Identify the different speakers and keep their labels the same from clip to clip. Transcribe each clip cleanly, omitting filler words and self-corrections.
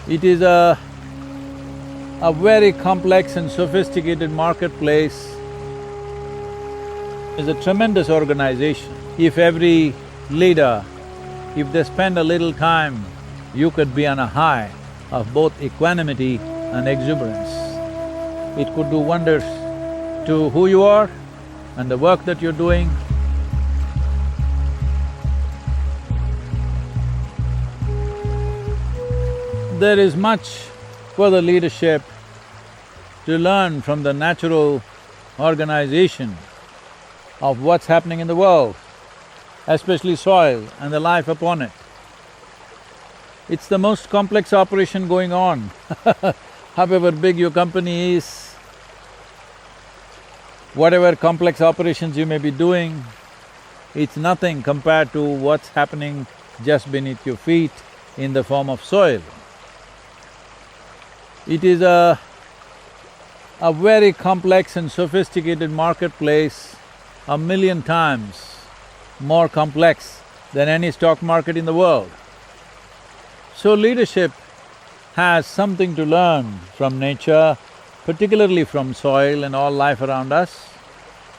Speaker 1: It is a very complex and sophisticated marketplace. It's a tremendous organization. If every leader, if they spend a little time, you could be on a high of both equanimity and exuberance. It could do wonders to who you are and the work that you're doing. There is much for the leadership to learn from the natural organization of what's happening in the world, especially soil and the life upon it. It's the most complex operation going on. However big your company is, whatever complex operations you may be doing, it's nothing compared to what's happening just beneath your feet in the form of soil. It is a very complex and sophisticated marketplace, 1,000,000 times more complex than any stock market in the world. So leadership has something to learn from nature, particularly from soil and all life around us,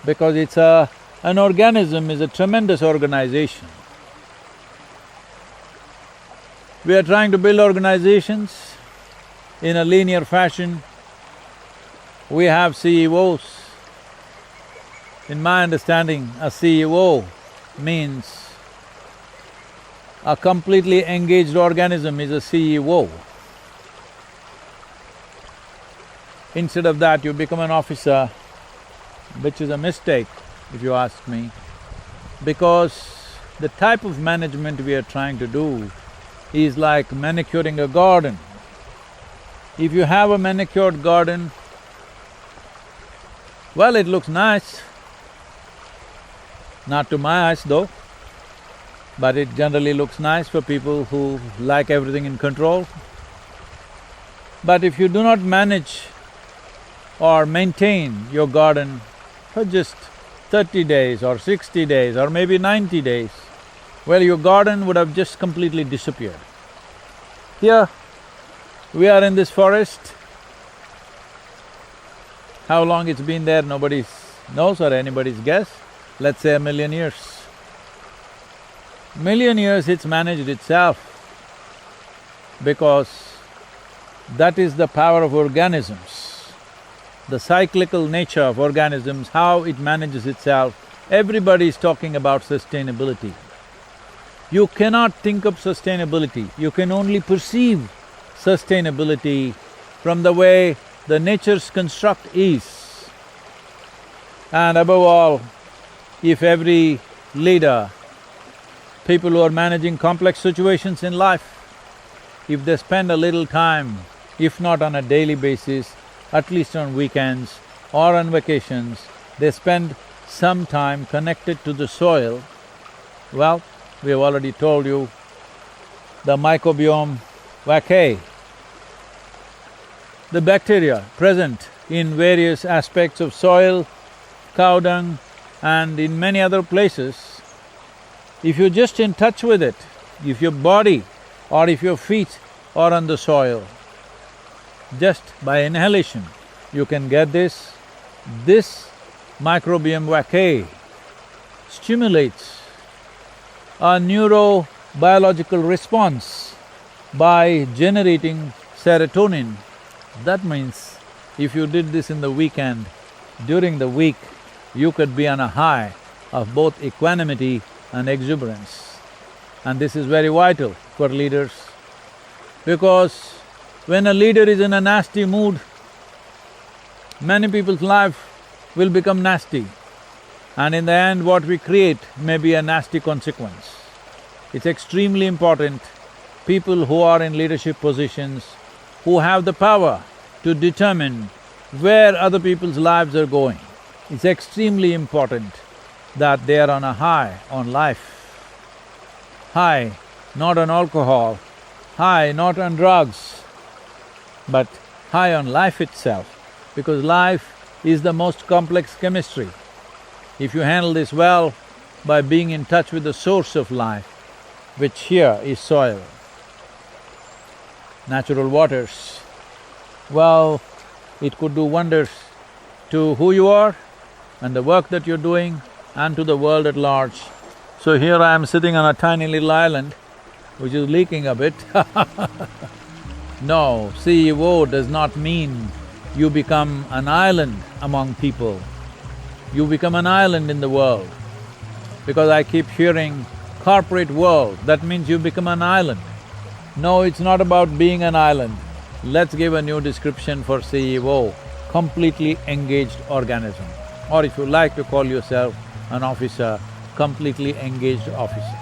Speaker 1: because an organism is a tremendous organization. We are trying to build organizations in a linear fashion. We have CEOs. In my understanding, a CEO means a completely engaged organism is a CEO. Instead of that, you become an officer, which is a mistake, if you ask me, because the type of management we are trying to do is like manicuring a garden. If you have a manicured garden, well, it looks nice. Not to my eyes though, but it generally looks nice for people who like everything in control. But if you do not manage or maintain your garden for just 30 days or 60 days or maybe 90 days, well, your garden would have just completely disappeared. Here, we are in this forest. How long it's been there, nobody knows or anybody's guess. Let's say 1,000,000 years. 1,000,000 years it's managed itself, because that is the power of organisms, the cyclical nature of organisms, how it manages itself. Everybody is talking about sustainability. You cannot think of sustainability, you can only perceive sustainability from the way the nature's construct is. And above all, if every leader, people who are managing complex situations in life, if they spend a little time, if not on a daily basis, at least on weekends or on vacations, they spend some time connected to the soil, well, we have already told you, the microbiome vaccae, the bacteria present in various aspects of soil, cow dung and in many other places, if you're just in touch with it, if your body or if your feet are on the soil, just by inhalation, you can get this. This microbiome vaccae stimulates a neurobiological response by generating serotonin. That means if you did this in the weekend, during the week, you could be on a high of both equanimity and exuberance. And this is very vital for leaders, because when a leader is in a nasty mood, many people's life will become nasty, and in the end what we create may be a nasty consequence. It's extremely important, people who are in leadership positions, who have the power to determine where other people's lives are going, it's extremely important that they are on a high on life. High not on alcohol, high not on drugs, but high on life itself, because life is the most complex chemistry. If you handle this well by being in touch with the source of life, which here is soil. natural waters. Well, it could do wonders to who you are and the work that you're doing and to the world at large. So here I am sitting on a tiny little island which is leaking a bit. No, CEO does not mean you become an island among people. You become an island in the world. Because I keep hearing corporate world, that means you become an island. No, it's not about being an island. Let's give a new description for CEO, completely engaged organism. Or if you like to call yourself an officer, completely engaged officer.